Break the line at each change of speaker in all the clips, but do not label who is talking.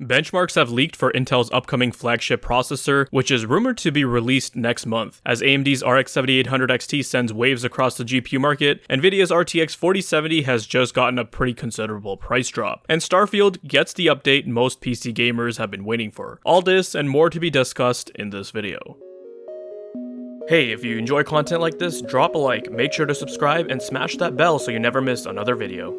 Benchmarks have leaked for Intel's upcoming flagship processor, which is rumored to be released next month. As AMD's RX 7800 XT sends waves across the GPU market, Nvidia's RTX 4070 has just gotten a pretty considerable price drop, and Starfield gets the update most PC gamers have been waiting for. All this and more to be discussed in this video. Hey, if you enjoy content like this, drop a like, make sure to subscribe, and smash that bell so you never miss another video.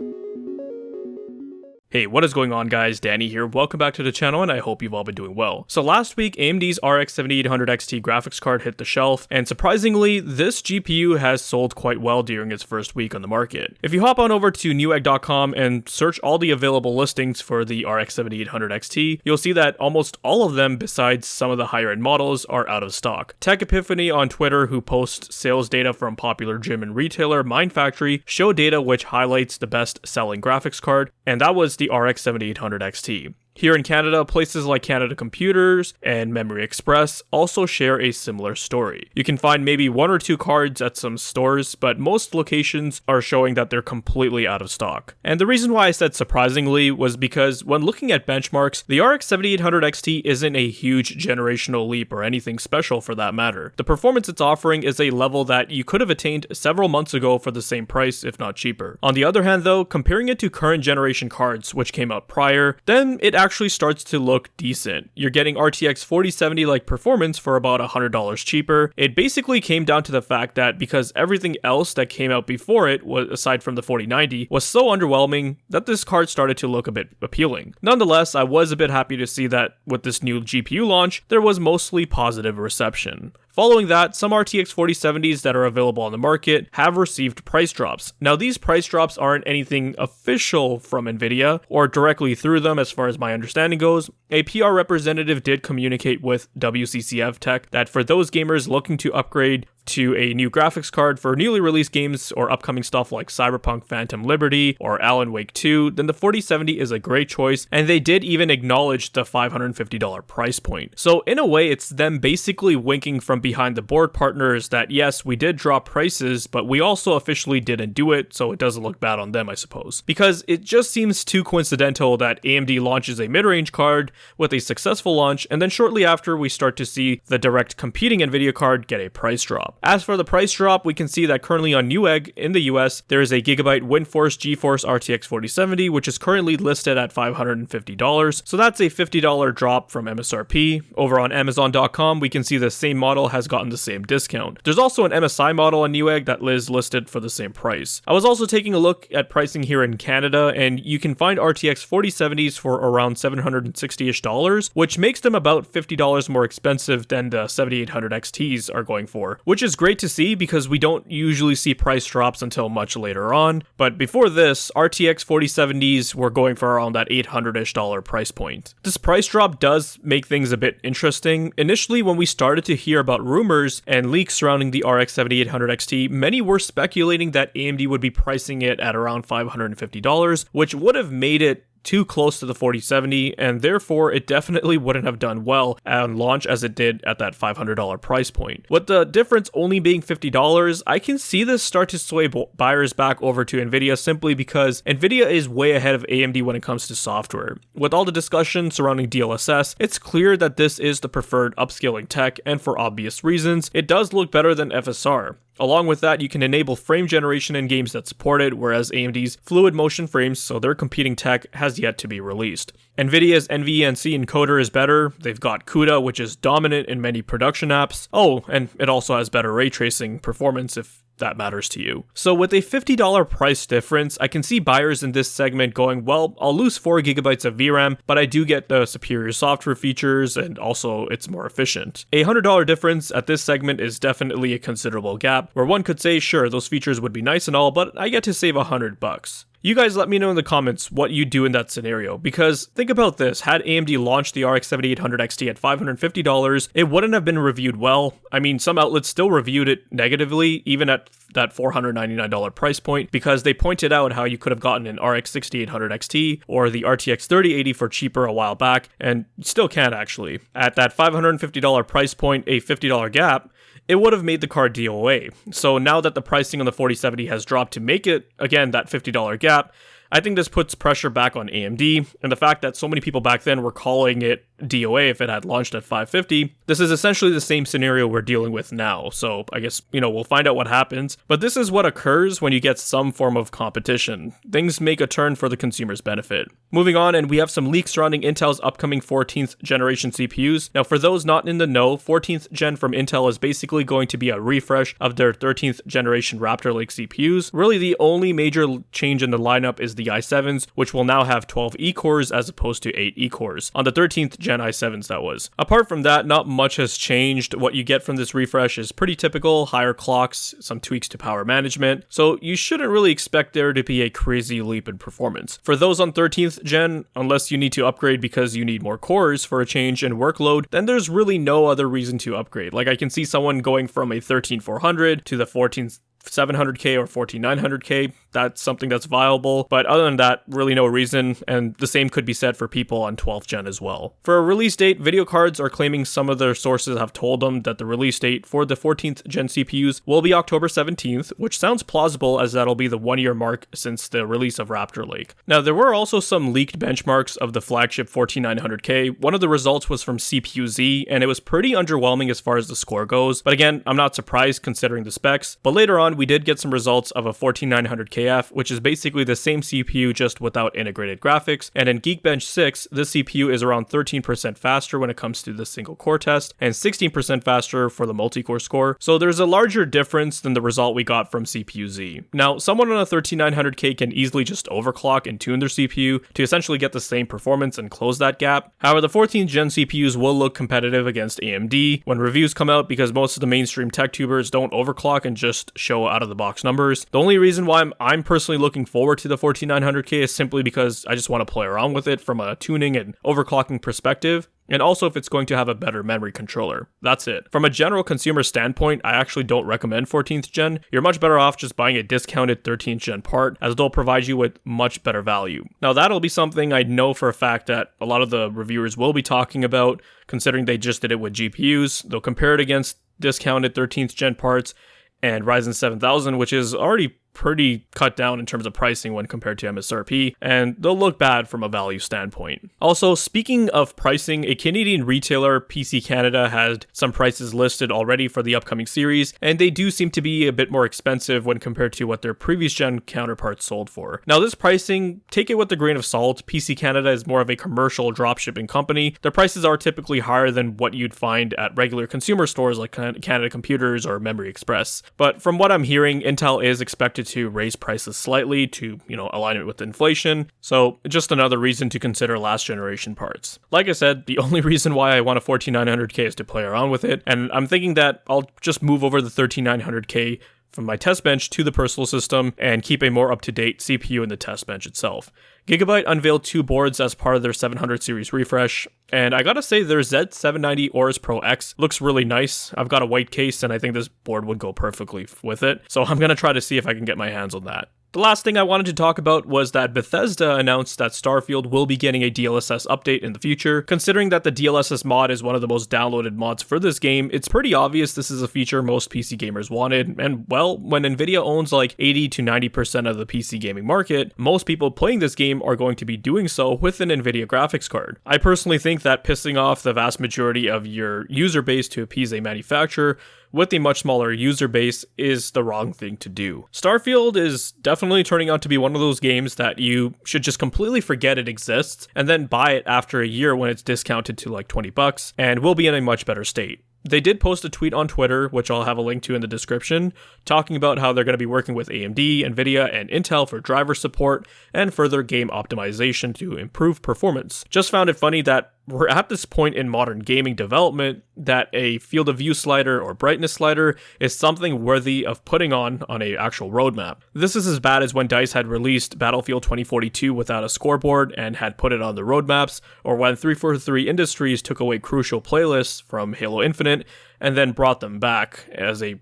Hey, what is going on guys, Danny here, welcome back to the channel and I hope you've all been doing well. So last week, AMD's RX 7800 XT graphics card hit the shelf, and surprisingly, this GPU has sold quite well during its first week on the market. If you hop on over to newegg.com and search all the available listings for the RX 7800 XT, you'll see that almost all of them, besides some of the higher end models, are out of stock. Tech Epiphany on Twitter, who posts sales data from popular gym and retailer Mind Factory, show data which highlights the best selling graphics card, and that was the RX 7800 XT. Here in Canada, places like Canada Computers and Memory Express also share a similar story. You can find maybe one or two cards at some stores, but most locations are showing that they're completely out of stock. And the reason why I said surprisingly was because when looking at benchmarks, the RX 7800 XT isn't a huge generational leap or anything special for that matter. The performance it's offering is a level that you could have attained several months ago for the same price, if not cheaper. On the other hand though, comparing it to current generation cards, which came out prior, then it actually starts to look decent. You're getting RTX 4070 like performance for about $100 cheaper. It basically came down to the fact that because everything else that came out before it, was aside from the 4090, was so underwhelming that this card started to look a bit appealing. Nonetheless, I was a bit happy to see that with this new GPU launch, there was mostly positive reception. Following that, some RTX 4070s that are available on the market have received price drops. Now these price drops aren't anything official from Nvidia or directly through them as far as my understanding goes. A PR representative did communicate with WCCF Tech that for those gamers looking to upgrade to a new graphics card for newly released games or upcoming stuff like Cyberpunk Phantom Liberty or Alan Wake 2, then the 4070 is a great choice, and they did even acknowledge the $550 price point. So in a way, it's them basically winking from behind the board partners that yes, we did drop prices, but we also officially didn't do it, so it doesn't look bad on them, I suppose. Because it just seems too coincidental that AMD launches a mid-range card with a successful launch, and then shortly after we start to see the direct competing Nvidia card get a price drop. As for the price drop, we can see that currently on Newegg in the US, there is a Gigabyte WindForce GeForce RTX 4070, which is currently listed at $550. So that's a $50 drop from MSRP. Over on Amazon.com, we can see the same model has gotten the same discount. There's also an MSI model on Newegg that is listed for the same price. I was also taking a look at pricing here in Canada, and you can find RTX 4070s for around $760-ish, which makes them about $50 more expensive than the 7800 XTs are going for, which is great to see because we don't usually see price drops until much later on. But before this, RTX 4070s were going for around that $800-ish price point. This price drop does make things a bit interesting. Initially, when we started to hear about rumors and leaks surrounding the RX 7800 XT, many were speculating that AMD would be pricing it at around $550, which would have made it too close to the 4070, and therefore it definitely wouldn't have done well on launch as it did at that $500 price point. With the difference only being $50, I can see this start to sway buyers back over to Nvidia simply because Nvidia is way ahead of AMD when it comes to software. With all the discussion surrounding DLSS, it's clear that this is the preferred upscaling tech, and for obvious reasons, it does look better than FSR. Along with that, you can enable frame generation in games that support it, whereas AMD's fluid motion frames, so their competing tech, has yet to be released. Nvidia's NVENC encoder is better. They've got CUDA, which is dominant in many production apps. Oh, and it also has better ray tracing performance if that matters to you. So with a $50 price difference, I can see buyers in this segment going, well, I'll lose 4 gigabytes of VRAM, but I do get the superior software features and also it's more efficient. A $100 difference at this segment is definitely a considerable gap, where one could say, sure, those features would be nice and all, but I get to save $100. You guys let me know in the comments what you do in that scenario, because think about this, had AMD launched the RX 7800 XT at $550, it wouldn't have been reviewed well. I mean, some outlets still reviewed it negatively, even at that $499 price point, because they pointed out how you could have gotten an RX 6800 XT or the RTX 3080 for cheaper a while back, and you still can't actually. At that $550 price point, a $50 gap, it would have made the card DOA. So now that the pricing on the 4070 has dropped to make it, again, that $50 gap, I think this puts pressure back on AMD, and the fact that so many people back then were calling it DOA if it had launched at 550, this is essentially the same scenario we're dealing with now, so I guess, we'll find out what happens, but this is what occurs when you get some form of competition. Things make a turn for the consumer's benefit. Moving on, and we have some leaks surrounding Intel's upcoming 14th generation CPUs. Now, for those not in the know, 14th gen from Intel is basically going to be a refresh of their 13th generation Raptor Lake CPUs. Really, the only major change in the lineup is the i7s, which will now have 12 E-cores as opposed to 8 E-cores. On the 13th gen i7s, that was. Apart from that, not much has changed. What you get from this refresh is pretty typical: higher clocks, some tweaks to power management, so you shouldn't really expect there to be a crazy leap in performance. For those on 13th gen, unless you need to upgrade because you need more cores for a change in workload, then there's really no other reason to upgrade. Like, I can see someone going from a 13400 to the 14700K or 14900K. That's something that's viable, but other than that, really no reason, and the same could be said for people on 12th gen as well. For a release date, video cards are claiming some of their sources have told them that the release date for the 14th gen CPUs will be October 17th, which sounds plausible as that'll be the 1-year mark since the release of Raptor Lake. Now, there were also some leaked benchmarks of the flagship 14900K. One of the results was from CPU-Z, and it was pretty underwhelming as far as the score goes, but again, I'm not surprised considering the specs. But later on, we did get some results of a 14900KF, which is basically the same CPU just without integrated graphics, and in Geekbench 6, this CPU is around 13% faster when it comes to the single core test, and 16% faster for the multi-core score, so there's a larger difference than the result we got from CPU-Z. Now, someone on a 13900K can easily just overclock and tune their CPU to essentially get the same performance and close that gap. However, the 14th gen CPUs will look competitive against AMD when reviews come out, because most of the mainstream tech tubers don't overclock and just show out-of-the-box numbers. The only reason why I'm personally looking forward to the 14900K is simply because I just want to play around with it from a tuning and overclocking perspective, and also if it's going to have a better memory controller. That's it. From a general consumer standpoint, I actually don't recommend 14th gen. You're much better off just buying a discounted 13th gen part, as they'll provide you with much better value. Now, that'll be something I know for a fact that a lot of the reviewers will be talking about, considering they just did it with GPUs. They'll compare it against discounted 13th gen parts and Ryzen 7000, which is already pretty cut down in terms of pricing when compared to MSRP, and they'll look bad from a value standpoint. Also, speaking of pricing, a Canadian retailer, PC Canada, had some prices listed already for the upcoming series, and they do seem to be a bit more expensive when compared to what their previous gen counterparts sold for. Now, this pricing, take it with a grain of salt. PC Canada is more of a commercial dropshipping company. Their prices are typically higher than what you'd find at regular consumer stores like Canada Computers or Memory Express. But from what I'm hearing, Intel is expected to raise prices slightly to, align it with inflation. So just another reason to consider last generation parts. Like I said, the only reason why I want a 14900K is to play around with it. And I'm thinking that I'll just move over the 13900K from my test bench to the personal system and keep a more up-to-date CPU in the test bench itself. Gigabyte unveiled 2 boards as part of their 700 series refresh, and I gotta say their Z790 Aorus Pro X looks really nice. I've got a white case and I think this board would go perfectly with it, so I'm gonna try to see if I can get my hands on that. The last thing I wanted to talk about was that Bethesda announced that Starfield will be getting a DLSS update in the future. Considering that the DLSS mod is one of the most downloaded mods for this game, it's pretty obvious this is a feature most PC gamers wanted, and well, when Nvidia owns like 80 to 90% of the PC gaming market, most people playing this game are going to be doing so with an Nvidia graphics card. I personally think that pissing off the vast majority of your user base to appease a manufacturer with a much smaller user base is the wrong thing to do. Starfield is definitely turning out to be one of those games that you should just completely forget it exists and then buy it after a year when it's discounted to like $20 and will be in a much better state. They did post a tweet on Twitter, which I'll have a link to in the description, talking about how they're going to be working with AMD, Nvidia, and Intel for driver support and further game optimization to improve performance. Just found it funny that we're at this point in modern gaming development that a field of view slider or brightness slider is something worthy of putting on a actual roadmap. This is as bad as when DICE had released Battlefield 2042 without a scoreboard and had put it on the roadmaps, or when 343 Industries took away crucial playlists from Halo Infinite and then brought them back as a,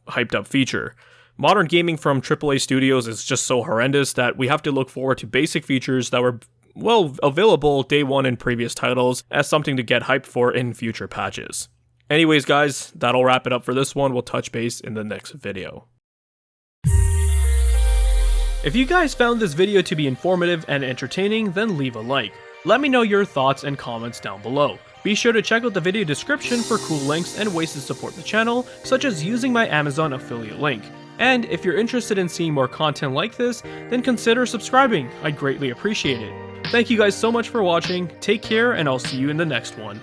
hyped up feature. Modern gaming from AAA studios is just so horrendous that we have to look forward to basic features that were available day one in previous titles as something to get hyped for in future patches. Anyways, guys, that'll wrap it up for this one. We'll touch base in the next video. If you guys found this video to be informative and entertaining, then leave a like. Let me know your thoughts and comments down below. Be sure to check out the video description for cool links and ways to support the channel, such as using my Amazon affiliate link. And if you're interested in seeing more content like this, then consider subscribing, I'd greatly appreciate it. Thank you guys so much for watching, take care, and I'll see you in the next one.